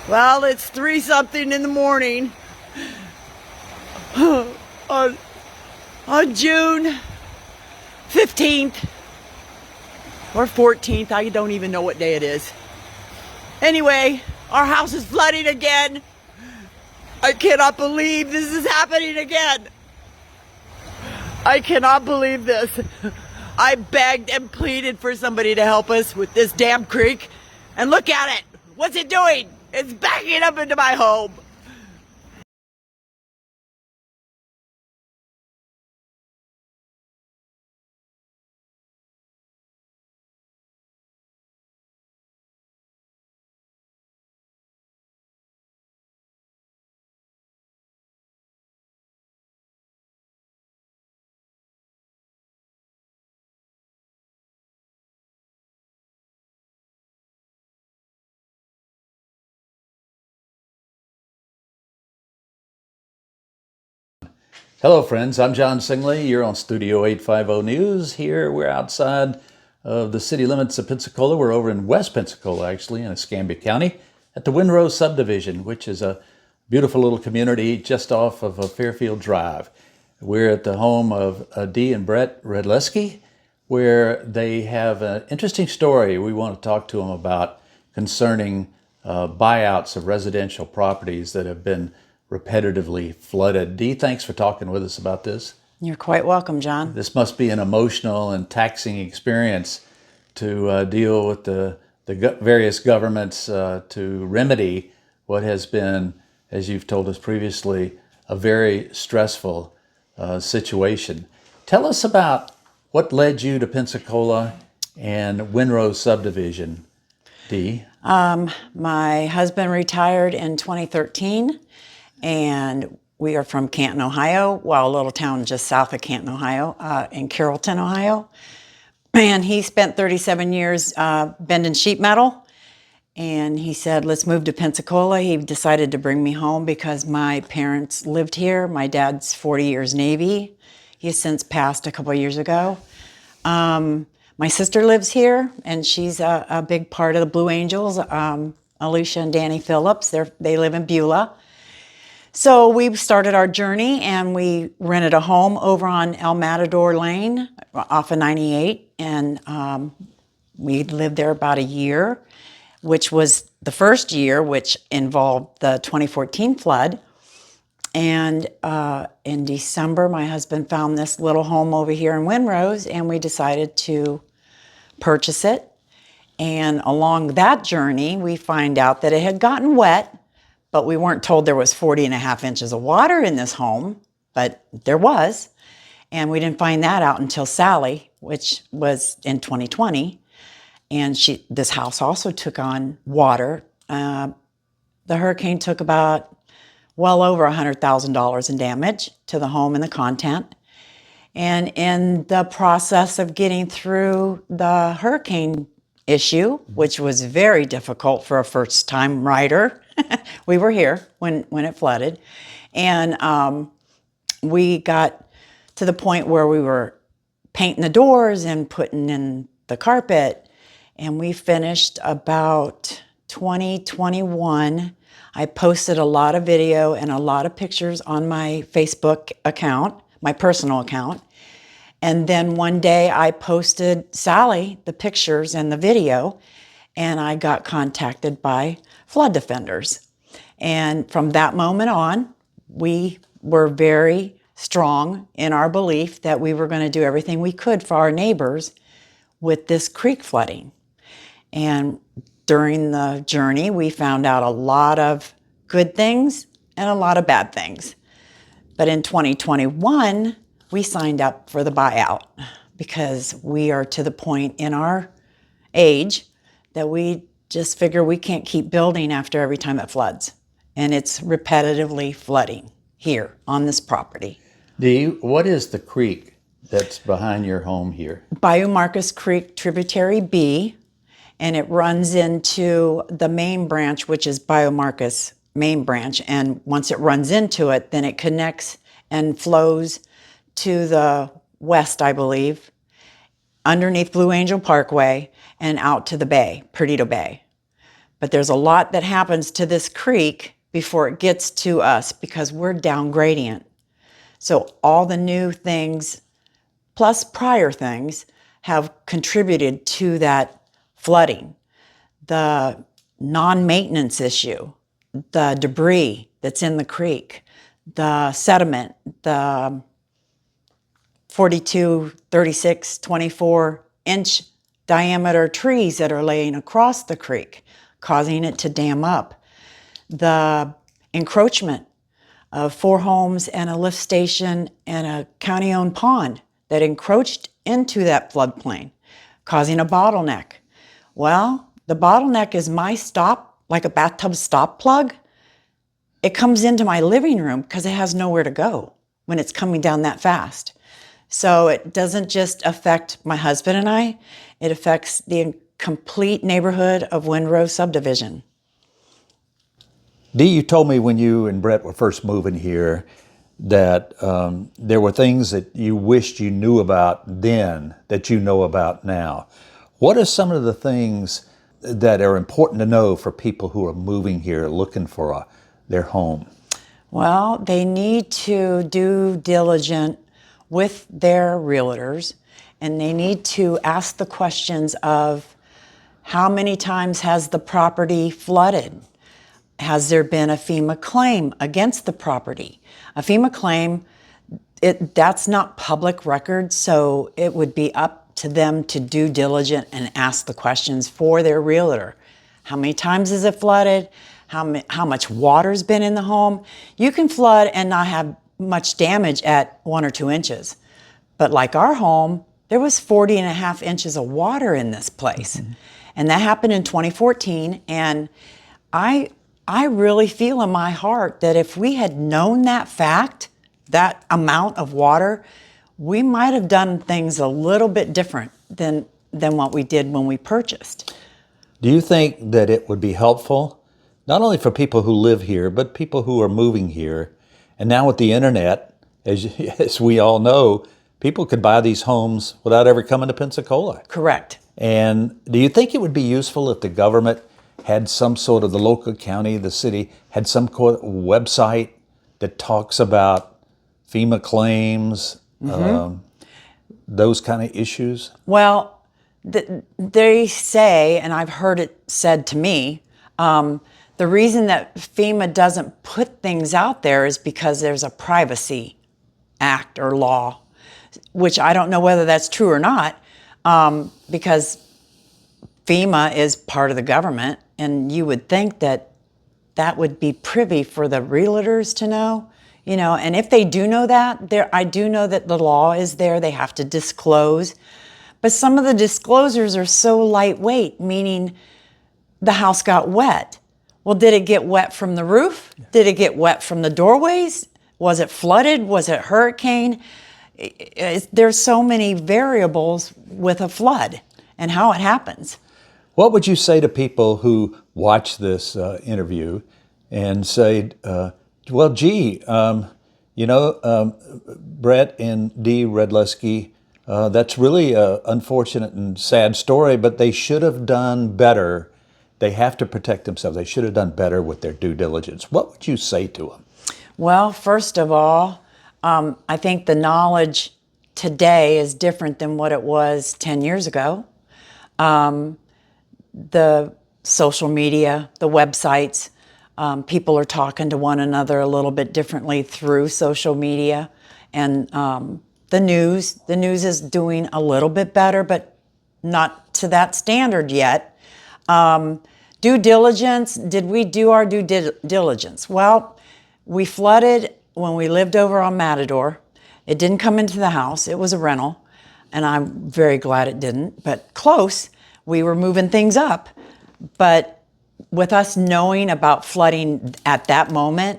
Well, it's 3 something in the morning on June 15th or 14th. I don't even know what day it is. Anyway, our house is flooding again. I cannot believe this is happening again. I cannot believe this. I begged and pleaded for somebody to help us with this damn creek. And look at it. What's it doing? It's backing up into my home. Hello friends, I'm John Singley. You're on Studio 850 News. Here we're outside of the city limits of Pensacola. We're over in West Pensacola, actually, in Escambia County at the Windrose subdivision, which is a beautiful little community just off of a Fairfield Drive. We're at the home of Dee and Brett Redleski, where they have an interesting story we want to talk to them about concerning buyouts of residential properties that have been repetitively flooded. Dee, thanks for talking with us about this. You're quite welcome, John. This must be an emotional and taxing experience to deal with the various governments to remedy what has been, as you've told us previously, a very stressful situation. Tell us about what led you to Pensacola and Windrose subdivision, Dee. My husband retired in 2013, and we are from Canton, Ohio, well, a little town just south of Canton, Ohio, in Carrollton, Ohio. And he spent 37 years bending sheet metal, and he said, let's move to Pensacola. He decided to bring me home because my parents lived here. My dad's 40 years Navy. He has since passed a couple of years ago. My sister lives here, and she's a big part of the Blue Angels, Alicia and Danny Phillips. They live in Beulah. So we started our journey, and we rented a home over on El Matador Lane off of 98, and we lived there about a year, which was the first year, which involved the 2014 flood. And in December, my husband found this little home over here in Windrose, and we decided to purchase it. And along that journey, we find out that it had gotten wet, but we weren't told there was 40.5 inches of water in this home, but there was. And we didn't find that out until Sally, which was in 2020. And this house also took on water. The hurricane took about well over $100,000 in damage to the home and the content. And in the process of getting through the hurricane issue, which was very difficult for a first-time rider, we were here when it flooded, and we got to the point where we were painting the doors and putting in the carpet, and we finished about 2021. I posted a lot of video and a lot of pictures on my Facebook account, my personal account. And then one day I posted Sally the pictures and the video, and I got contacted by flood defenders. And from that moment on, we were very strong in our belief that we were going to do everything we could for our neighbors with this creek flooding. And during the journey, we found out a lot of good things and a lot of bad things. But in 2021, we signed up for the buyout because we are to the point in our age that we just figure we can't keep building after every time it floods. And it's repetitively flooding here on this property. Dee, what is the creek that's behind your home here? Bayou Marcus Creek, tributary B, and it runs into the main branch, which is Bayou Marcus main branch. And once it runs into it, then it connects and flows to the west, I believe, underneath Blue Angel Parkway and out to the bay, Perdido Bay. But there's a lot that happens to this creek before it gets to us because we're down gradient. So all the new things, plus prior things, have contributed to that flooding. The non-maintenance issue, the debris that's in the creek, the sediment, the 42, 36, 24-inch diameter trees that are laying across the creek, causing it to dam up. The encroachment of 4 homes and a lift station and a county-owned pond that encroached into that floodplain, causing a bottleneck. Well, the bottleneck is my stop, like a bathtub stop plug. It comes into my living room because it has nowhere to go when it's coming down that fast. So it doesn't just affect my husband and I, it affects the complete neighborhood of Windrose subdivision. Dee, you told me when you and Brett were first moving here that there were things that you wished you knew about then that you know about now. What are some of the things that are important to know for people who are moving here looking for their home? Well, they need to do diligent with their realtors, and they need to ask the questions of how many times has the property flooded? Has there been a FEMA claim against the property? A FEMA claim, that's not public record, so it would be up to them to do diligent and ask the questions for their realtor. How many times has it flooded? How much water's been in the home? You can flood and not have much damage at 1 or 2 inches. But like our home, there was 40.5 inches of water in this place. Mm-hmm. And that happened in 2014. And I really feel in my heart that if we had known that fact, that amount of water, we might have done things a little bit different than what we did when we purchased. Do you think that it would be helpful, not only for people who live here, but people who are moving here? And now with the internet, as we all know, people could buy these homes without ever coming to Pensacola. Correct. And do you think it would be useful if the government had some sort of, the local county, the city, had some website that talks about FEMA claims, those kind of issues? Well, they say, and I've heard it said to me, the reason that FEMA doesn't put things out there is because there's a privacy act or law, which I don't know whether that's true or not, because FEMA is part of the government, and you would think that that would be privy for the realtors to know, and if they do know that, I do know that the law is there, they have to disclose, but some of the disclosures are so lightweight, meaning the house got wet. Well, did it get wet from the roof? Did it get wet from the doorways? Was it flooded? Was it hurricane? There's so many variables with a flood and how it happens. What would you say to people who watch this interview and say, well, gee, Brett and Dee Redleski, that's really an unfortunate and sad story, but they should have done better. They have to protect themselves. They should have done better with their due diligence. What would you say to them? Well, first of all, I think the knowledge today is different than what it was 10 years ago. The social media, the websites, people are talking to one another a little bit differently through social media. And the news is doing a little bit better, but not to that standard yet. Due diligence, did we do our due diligence? Well, we flooded when we lived over on Matador. It didn't come into the house, it was a rental, and I'm very glad it didn't, but close. We were moving things up, but with us knowing about flooding at that moment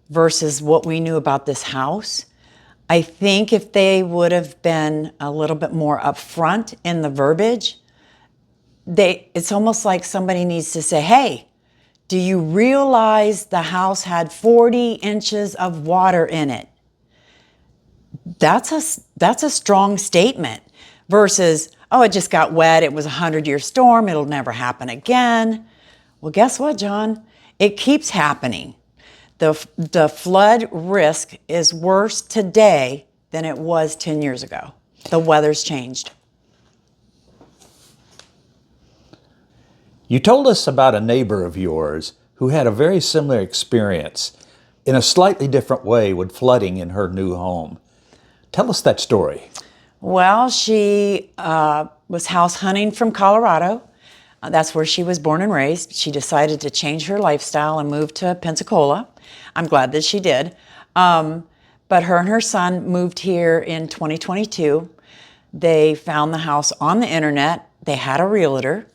versus what we knew about this house, I think if they would have been a little bit more upfront in the verbiage, it's almost like somebody needs to say, hey, do you realize the house had 40 inches of water in it? That's a strong statement versus, oh, it just got wet. It was a 100-year storm. It'll never happen again. Well, guess what, John? It keeps happening. The flood risk is worse today than it was 10 years ago. The weather's changed. You told us about a neighbor of yours who had a very similar experience in a slightly different way with flooding in her new home. Tell us that story. Well, she was house hunting from Colorado. That's where she was born and raised. She decided to change her lifestyle and move to Pensacola. I'm glad that she did. But her and her son moved here in 2022. They found the house on the internet. They had a realtor.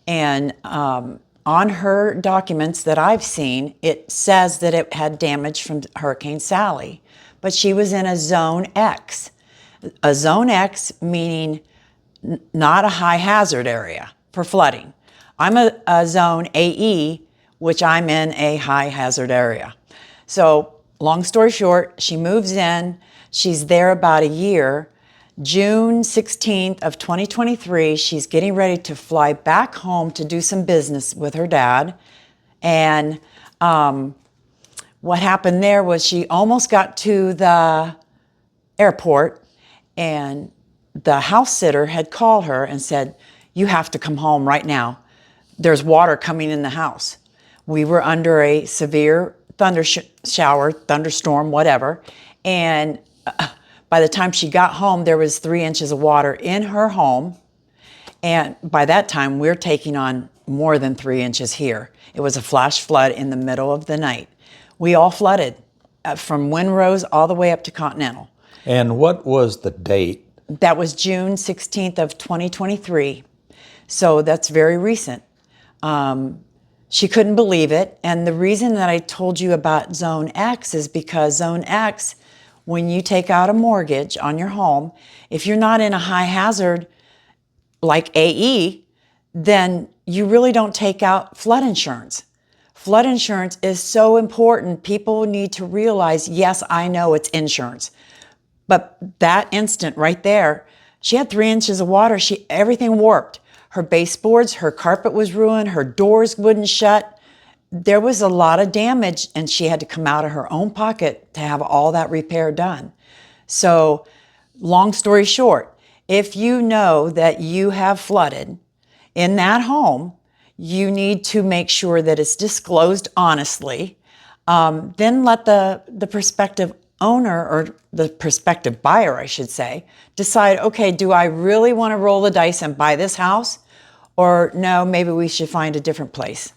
And on her documents that I've seen, it says that it had damage from Hurricane Sally. But she was in a Zone X. A Zone X meaning not a high hazard area for flooding. I'm a Zone AE, which I'm in a high hazard area. So long story short, she moves in. She's there about a year. June 16th of 2023, she's getting ready to fly back home to do some business with her dad. And what happened there was she almost got to the airport, and the house sitter had called her and said, "You have to come home right now. There's water coming in the house." We were under a severe thunderstorm, whatever. And by the time she got home, there was 3 inches of water in her home. And by that time, we're taking on more than 3 inches here. It was a flash flood in the middle of the night. We all flooded from Windrose all the way up to Continental. And what was the date? That was June 16th of 2023. So that's very recent. She couldn't believe it. And the reason that I told you about Zone X is because Zone X, when you take out a mortgage on your home, if you're not in a high hazard like AE, then you really don't take out flood insurance. Flood insurance is so important. People need to realize, yes, I know it's insurance. But that instant right there, she had 3 inches of water. Everything warped. Her baseboards, her carpet was ruined, her doors wouldn't shut. There was a lot of damage, and she had to come out of her own pocket to have all that repair done. So, long story short, if you know that you have flooded in that home, you need to make sure that it's disclosed honestly. Then let the prospective owner, or the prospective buyer, I should say, decide, okay, do I really want to roll the dice and buy this house? Or no, maybe we should find a different place.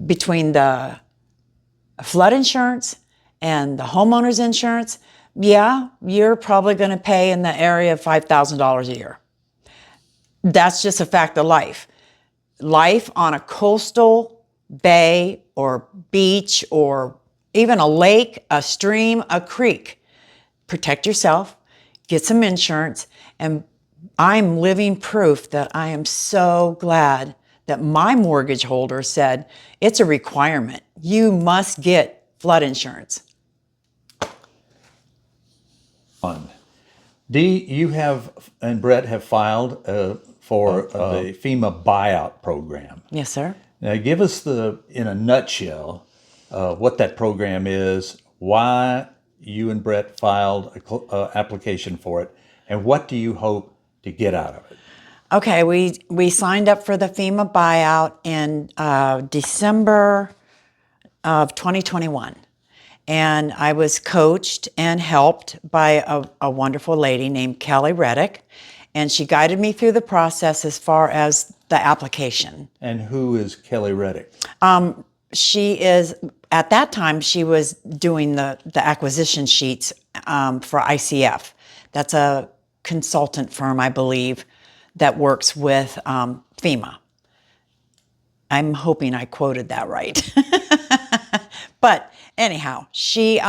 Between the flood insurance and the homeowner's insurance, yeah, you're probably going to pay in the area of $5,000 a year. That's just a fact of life. Life on a coastal bay or beach or even a lake, a stream, a creek. Protect yourself, get some insurance, and I'm living proof that I am so glad that my mortgage holder said it's a requirement. You must get flood insurance. Fun. Dee, you and Brett have filed for the FEMA buyout program. Yes, sir. Now, give us in a nutshell, what that program is, why you and Brett filed an application for it, and what do you hope to get out of it? Okay, we signed up for the FEMA buyout in December of 2021. And I was coached and helped by a wonderful lady named Kelly Reddick. And she guided me through the process as far as the application. And who is Kelly Reddick? She is, at that time, she was doing the acquisition sheets for ICF. That's a consultant firm, I believe, that works with FEMA. I'm hoping I quoted that right. But anyhow, she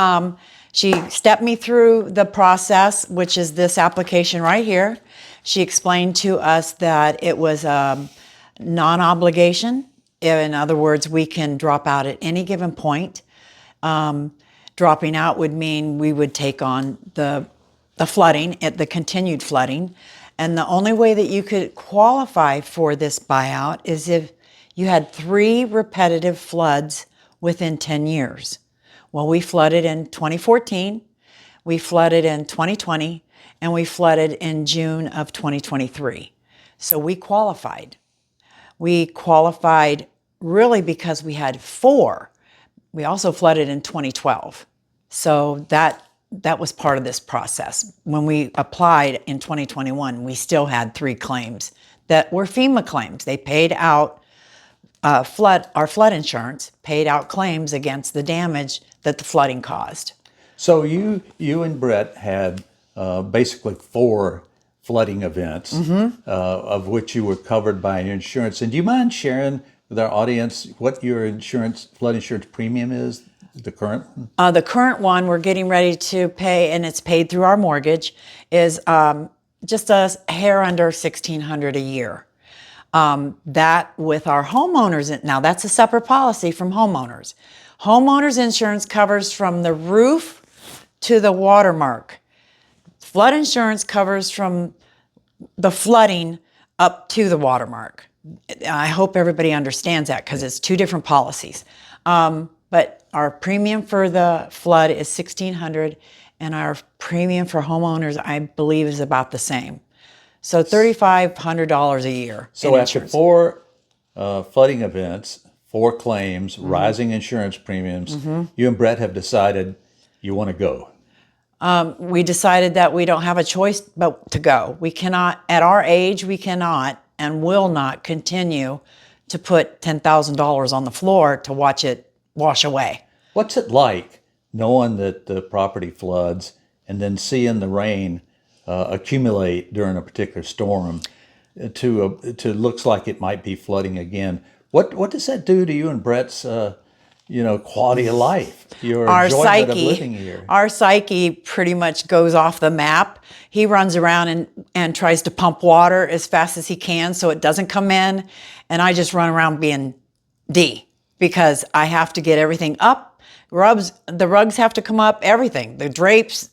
stepped me through the process, which is this application right here. She explained to us that it was a non-obligation. In other words, we can drop out at any given point. Dropping out would mean we would take on the flooding, the continued flooding. And the only way that you could qualify for this buyout is if you had 3 repetitive floods within 10 years. Well, we flooded in 2014, we flooded in 2020, and we flooded in June of 2023. So we qualified. We qualified really because we had 4. We also flooded in 2012. So that was part of this process. When we applied in 2021, we still had 3 claims that were FEMA claims. They paid out our flood insurance paid out claims against the damage that the flooding caused. So you and Brett had basically 4 flooding events, of which you were covered by your insurance. And do you mind sharing with our audience what your flood insurance premium is, the current one? The current one we're getting ready to pay, and it's paid through our mortgage, is just a hair under $1,600 a year. That with our homeowners, now that's a separate policy from homeowners. Homeowners insurance covers from the roof to the watermark. Flood insurance covers from the flooding up to the watermark. I hope everybody understands that because it's 2 different policies. But our premium for the flood is $1,600, and our premium for homeowners, I believe, is about the same. So $3,500 a year. So after 4 flooding events, 4 claims, rising insurance premiums, you and Brett have decided you want to go. We decided that we don't have a choice but to go. We cannot, at our age, we cannot and will not continue to put $10,000 on the floor to watch it wash away. What's it like knowing that the property floods and then seeing the rain accumulate during a particular storm to looks like it might be flooding again? What does that do to you and Brett's quality of life, your enjoyment of living here? Our psyche pretty much goes off the map. He runs around and tries to pump water as fast as he can so it doesn't come in, and I just run around being Dee because I have to get everything up. The rugs have to come up, everything. The drapes,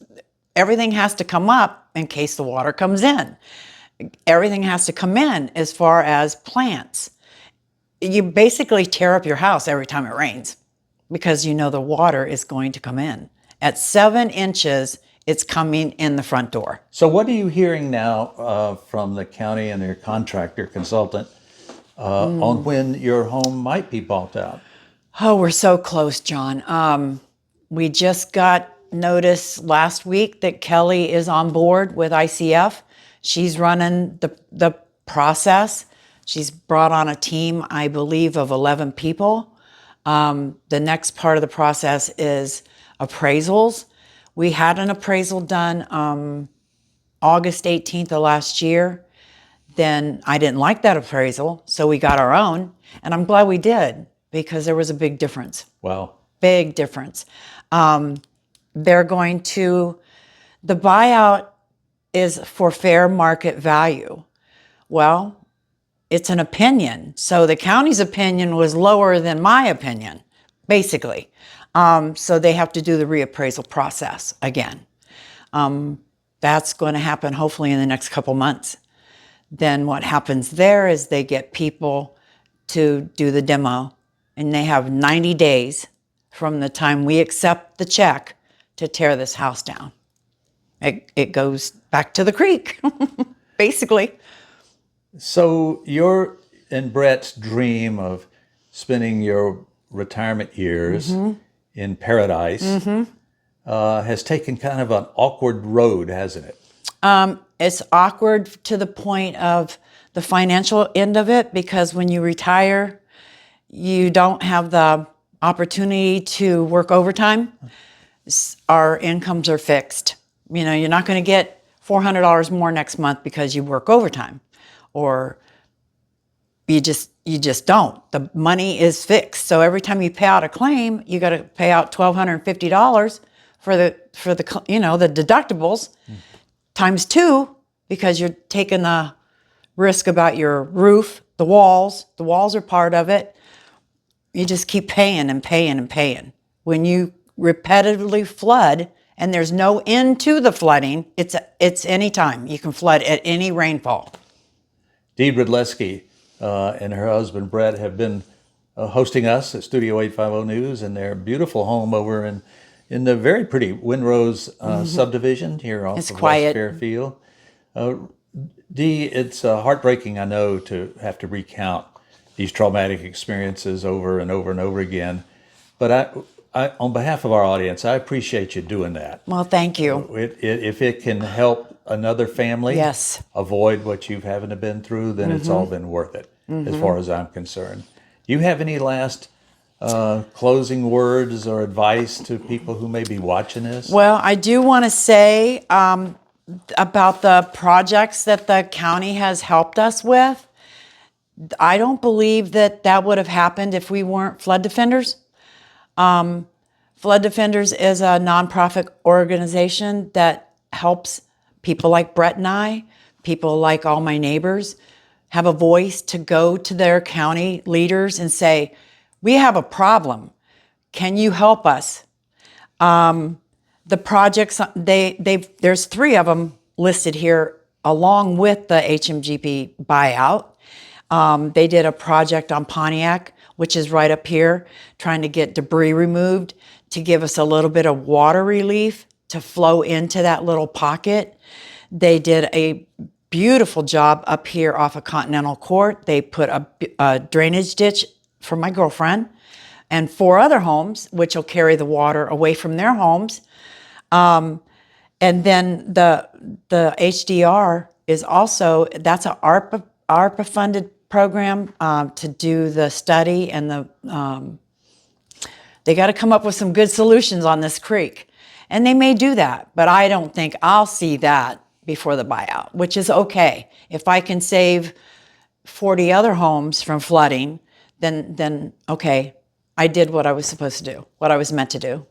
everything has to come up in case the water comes in. Everything has to come in as far as plants. You basically tear up your house every time it rains because you know the water is going to come in. At 7 inches, it's coming in the front door. So what are you hearing now from the county and their contractor consultant on when your home might be bought out? Oh, we're so close, John. We just got notice last week that Kelly is on board with ICF. She's running the process. She's brought on a team, I believe, of 11 people. The next part of the process is appraisals. We had an appraisal done August 18th of last year. Then I didn't like that appraisal, so we got our own. And I'm glad we did because there was a big difference. Wow. Big difference. The buyout is for fair market value. Well, it's an opinion. So the county's opinion was lower than my opinion, basically. So they have to do the reappraisal process again. That's going to happen hopefully in the next couple months. Then what happens there is they get people to do the demo, and they have 90 days from the time we accept the check to tear this house down. It goes back to the creek, basically. So your and Brett's dream of spending your retirement years in paradise has taken kind of an awkward road, hasn't it? It's awkward to the point of the financial end of it because when you retire, you don't have the opportunity to work overtime. Our incomes are fixed. You're not going to get $400 more next month because you work overtime. Or you just don't. The money is fixed. So every time you pay out a claim, you got to pay out $1,250 for the deductibles times 2 because you're taking the risk about your roof, the walls. The walls are part of it. You just keep paying and paying and paying. When you repetitively flood and there's no end to the flooding, it's any time. You can flood at any rainfall. Dee Redleski, and her husband Brett have been hosting us at Studio 850 News in their beautiful home over in the very pretty Windrose subdivision here off It's of quiet. West Fairfield. Dee, it's heartbreaking, I know, to have to recount these traumatic experiences over and over and over again. But on behalf of our audience, I appreciate you doing that. Well, thank you. If it can help another family Yes. avoid what you've having to been through, then it's all been worth it, as far as I'm concerned. Do you have any last closing words or advice to people who may be watching this? Well, I do want to say about the projects that the county has helped us with. I don't believe that would have happened if we weren't flood defenders. Flood Defenders is a nonprofit organization that helps people like Brett and I, people like all my neighbors, have a voice to go to their county leaders and say, we have a problem. Can you help us? The projects, there's 3 of them listed here along with the HMGP buyout. They did a project on Pontiac, which is right up here, trying to get debris removed to give us a little bit of water relief to flow into that little pocket. They did a beautiful job up here off of Continental Court. They put a drainage ditch for my girlfriend and 4 other homes, which will carry the water away from their homes. And then the HDR is also, that's an ARPA funded program to do the study and they got to come up with some good solutions on this creek. And they may do that, but I don't think I'll see that before the buyout, which is okay. If I can save 40 other homes from flooding, then okay, I did what I was supposed to do, what I was meant to do.